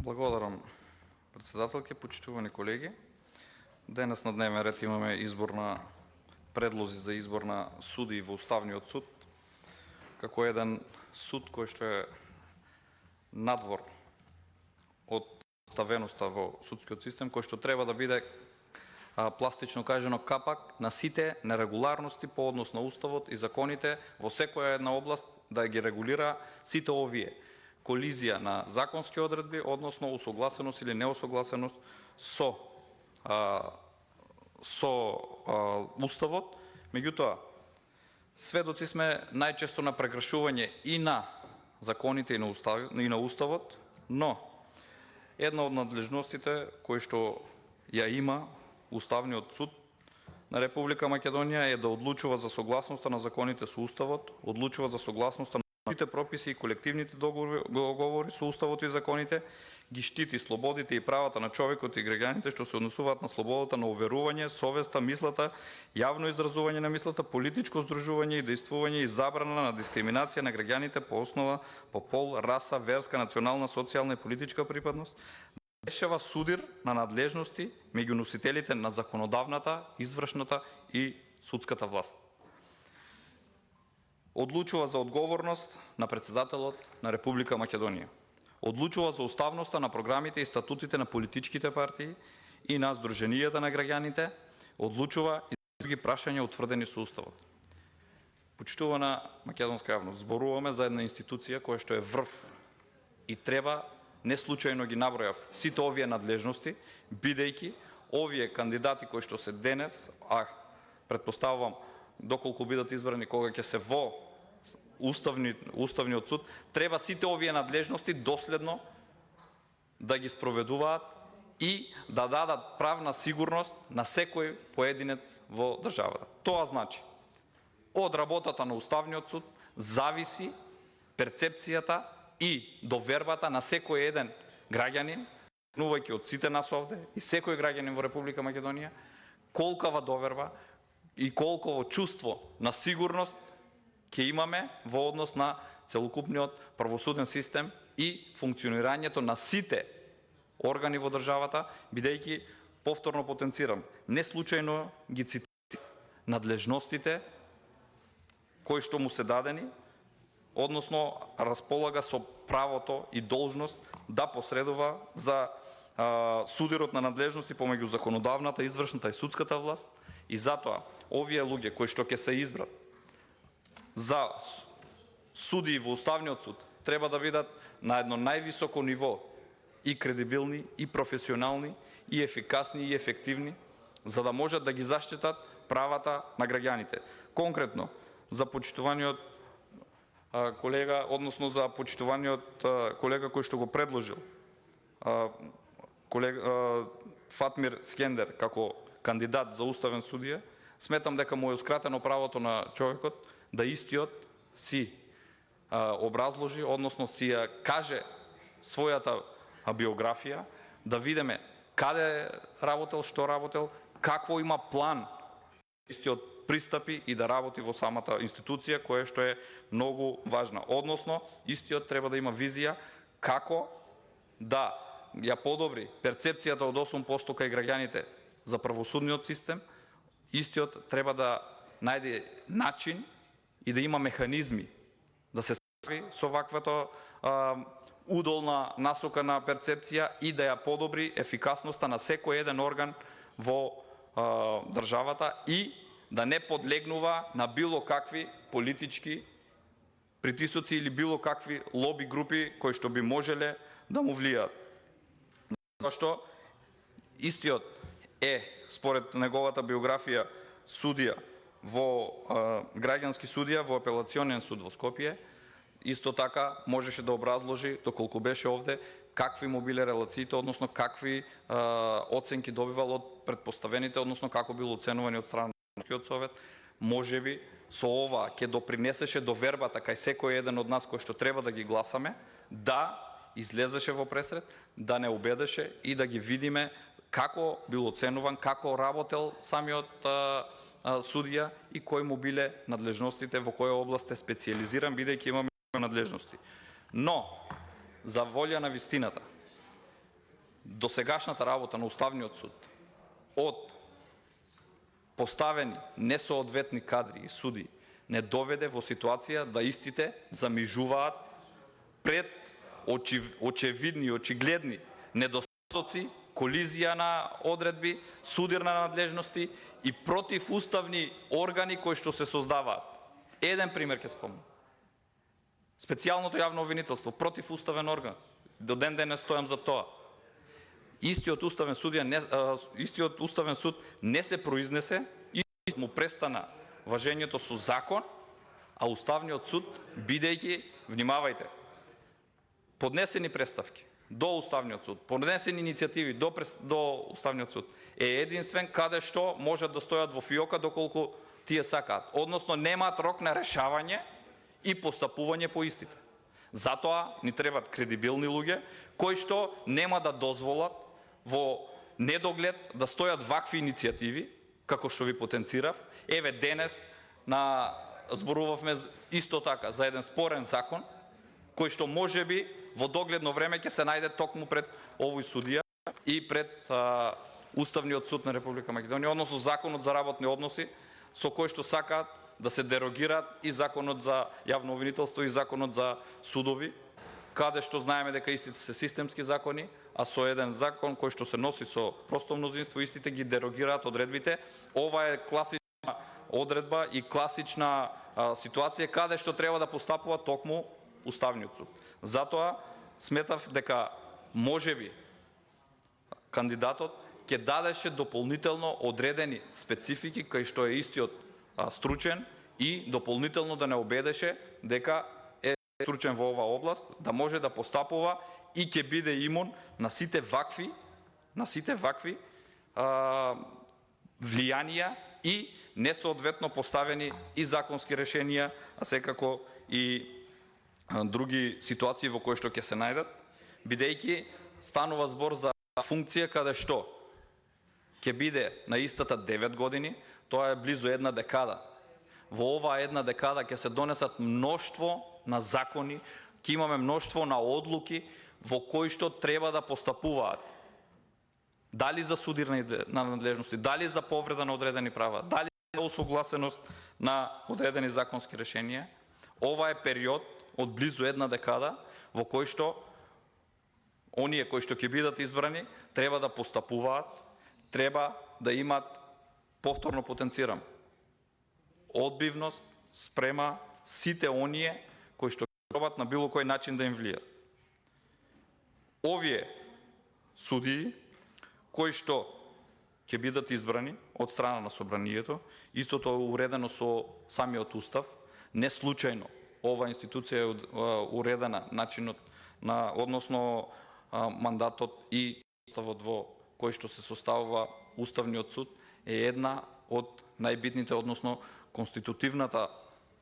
Благодарам, председателке, почитувани колеги. Денес на дневен ред имаме предлози за избор на судии во Уставниот суд, како еден суд кој што е надвор од ставеноста во судскиот систем, кој што треба да биде пластично кажано капак на сите нерегуларности по однос на Уставот и законите во секоја една област, да ги регулира сите овие колизија на законски одредби, односно усогласеност или неусогласеност со Уставот. Меѓутоа, сведоци сме најчесто на прегршување и на законите и на Уставот, но една од надлежностите кои што ја има Уставниот суд на Република Македонија е да одлучува за согласноста на законите со Уставот, одлучува за согласноста на сите прописи и колективните договори со Уставот и законите, ги штити слободите и правата на човекот и граѓаните што се однесуваат на слободата на уверување, совеста, мислата, јавно изразување на мислата, политичко здружување и дејствување и забрана на дискриминација на граѓаните по основа по пол, раса, верска, национална, социјална и политичка припадност, решава судир на надлежности меѓу носителите на законодавната, извршната и судската власт. Одлучува за одговорност на председателот на Република Македонија. Одлучува за уставноста на програмите и статутите на политичките партии и на здруженијата на граѓаните, одлучува и други прашања утврдени со Уставот. Почитувана македонска јавност, зборуваме за една институција која што е врв и треба, не случајно ги набројав сите овие надлежности, бидејќи овие кандидати кои што се денес, претпоставувам доколку бидат избрани кога ќе се во Уставниот суд, треба сите овие надлежности доследно да ги спроведуваат и да дадат правна сигурност на секој поединец во државата. Тоа значи, од работата на Уставниот суд зависи перцепцијата и довербата на секој еден граѓанин, почнувајќи од сите нас овде и секој граѓанин во Република Македонија, колкава доверба и колково чувство на сигурност ќе имаме во однос на целокупниот правосуден систем и функционирањето на сите органи во државата, бидејќи, повторно потенцирам, не случајно ги цитирав надлежностите кои што му се дадени, односно располага со правото и должност да посредува за судирот на надлежности помеѓу законодавната, извршната и судската власт, и затоа овие луѓе кои што ќе се избрат за судии во Уставниот суд треба да бидат на едно највисоко ниво и кредибилни, и професионални, и ефикасни, и ефективни, за да можат да ги заштитат правата на граѓаните. Конкретно, за почитуваниот колега, односно за почитуваниот колега кој што го предложил, Фатмир Скендер како кандидат за уставен судија, сметам дека му е ускратено правото на човекот да истиот си образложи, односно си ја каже својата биографија, да видиме каде работел, што работел, какво има план истиот пристапи и да работи во самата институција, која што е многу важна. Односно, истиот треба да има визија како да ја подобри перцепцијата од 8% кај граѓаните за правосудниот систем, истиот треба да најде начин и да има механизми да се справи со ваквата удолна насока на перцепција и да ја подобри ефикасноста на секој еден орган во државата и да не подлегнува на било какви политички притисоци или било какви лоби групи кои што би можеле да му влијаат. Зашто истиот е, според неговата биографија, судија во граѓански судија во апелационен суд во Скопје, исто така можеше да образложи, доколку беше овде, какви му биле релациите, односно какви оценки добивал од претпоставените, односно како бил оценувани од страна на Министерскиот совет. Можеби со ова ќе допринесеше довербата кај секој еден од нас кој што треба да ги гласаме, да излезеше во пресред, да не убедеше и да ги видиме како бил оценуван, како работел самиот судија и кои му биле надлежностите, во која област е специализиран, бидејќи имаме надлежности. Но, за волја на вистината, досегашната работа на Уставниот суд од поставени несоодветни кадри и суди не доведе во ситуација да истите замижуваат пред очевидни и очигледни недостатоци, колизија на одредби, судирна надлежности и противуставни органи кои што се создаваат. Еден пример ќе спомнам. Специјалното јавно обвинителство, противуставен орган. До ден денес стојам за тоа. Истиот уставен суд не се произнесе и му престана важењето со закон, а Уставниот суд, бидејќи, внимавајте, поднесени преставки до Уставниот суд, поднесени иницијативи до Уставниот суд, е единствен каде што можат да стојат во фиока доколку тие сакаат, односно немаат рок на решавање и постапување по истите. Затоа ни требаат кредибилни луѓе кои што нема да дозволат во недоглед да стојат вакви иницијативи, како што ви потенцирав. Еве денес зборувавме исто така за еден спорен закон, кој што можеби во догледно време ќе се најде токму пред овој судија и пред Уставниот суд на Република Македонија, односно Законот за работни односи, со кој што сакаат да се дерогираат и Законот за јавно обвинителство и Законот за судови, каде што знаеме дека истите се системски закони, а со еден закон кој што се носи со просто мнозинство, истите ги дерогираат одредбите. Ова е класична одредба и класична ситуација каде што треба да постапува токму Уставниот суд. Затоа сметав дека можеби кандидатот ќе дадеше дополнително одредени специфики кај што е истиот стручен и дополнително да не убедеше дека е стручен во оваа област, да може да постапува и ќе биде имун на сите вакви влијанија и несоодветно поставени и законски решенија, а секако и други ситуации во кои што ќе се најдат, бидејќи станува збор за функција каде што ќе биде на истата 9 години, тоа е близу една декада. Во оваа една декада ќе се донесат мноштво на закони, ќе имаме мноштво на одлуки во кои што треба да постапуваат. Дали за судирни надлежности, дали за повреда на одредени права, дали за усогласеност на одредени законски решенија. Ова е период од близу една декада во кој што оние кои што ќе бидат избрани треба да постапуваат, треба да имат, повторно потенцирам, одбивност спрема сите оние кои што пробат на било кој начин да им влијат. Овие судии кои што ќе бидат избрани од страна на собранието, истото е уредено со самиот устав, не случајно ова институција е уредена начинот на, односно мандатот и уставот во кој што се составува Уставниот суд е една од најбитните, односно конститутивната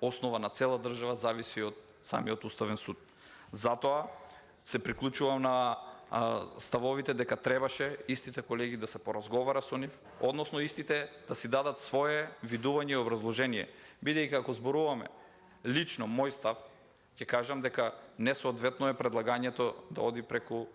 основа на цела држава зависи од самиот Уставен суд. Затоа се приклучувам на ставовите дека требаше истите колеги да се поразговара со нив, односно истите да си дадат свое видување и образложение. Бидејќи ако зборуваме лично мој став, ќе кажам дека несоодветно е предлагањето да оди преку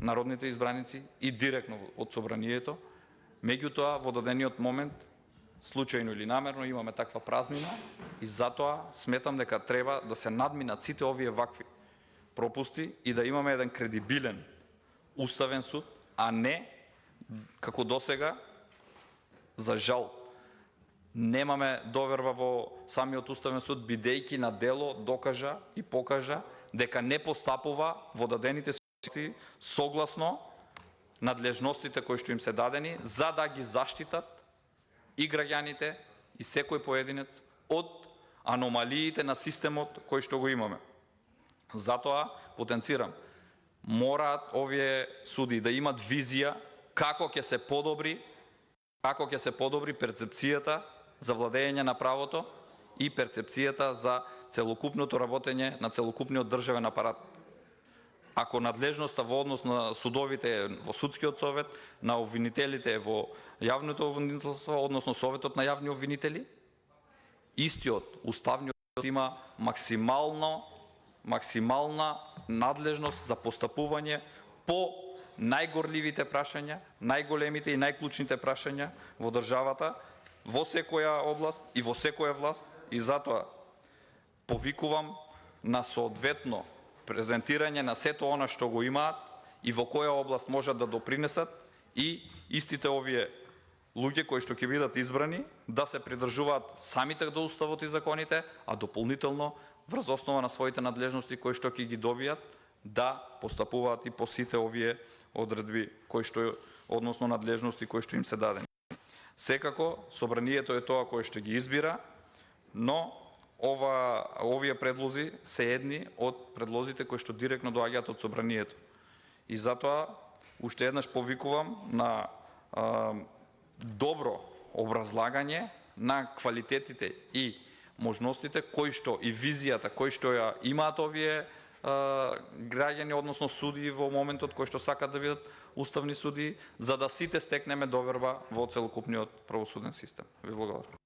народните избраници и директно од собранието. Меѓутоа, во дадениот момент, случајно или намерно, имаме таква празнина и затоа сметам дека треба да се надминат сите овие вакви пропусти и да имаме еден кредибилен Уставен суд, а не како досега, за жал, немаме доверба во самиот Уставен суд, бидејќи на дело докажа и покажа дека не постапува во дадените ситуации согласно надлежностите кои што им се дадени, за да ги заштитат и граѓаните и секој поединец од аномалиите на системот кој што го имаме. Затоа потенцирам, мораат овие суди да имат визија како ќе се подобри перцепцијата за владење на правото и перцепцијата за целокупното работење на целокупниот државен апарат. Ако надлежноста во однос на судовите е во судскиот совет, на обвинителите е во јавното обвинителство, односно советот на јавни обвинители, истиот Уставниот има максимална надлежност за постапување по најгорливите прашања, најголемите и најклучните прашања во државата, во секоја област и во секоја власт, и затоа повикувам на соодветно презентирање на сето она што го имаат и во која област можат да допринесат, и истите овие луѓе кои што ќе бидат избрани да се придржуваат самите до уставот и законите, а дополнително врз основа на своите надлежности кои што ќе ги добијат да постапуваат и по сите овие одредби кои што, односно надлежности кои што им се дадени. Секако собранието е тоа кое што ги избира, но овие предлози се едни од предлозите кои што директно доаѓаат од собранието. И затоа уште еднаш повикувам на добро образлагање на квалитетите и можностите кои што и визијата кои што ја имаат овие граѓани, односно судии во моментот кои што сакат да бидат уставни судии, за да сите стекнеме доверба во целокупниот правосуден систем. Ви благодарам.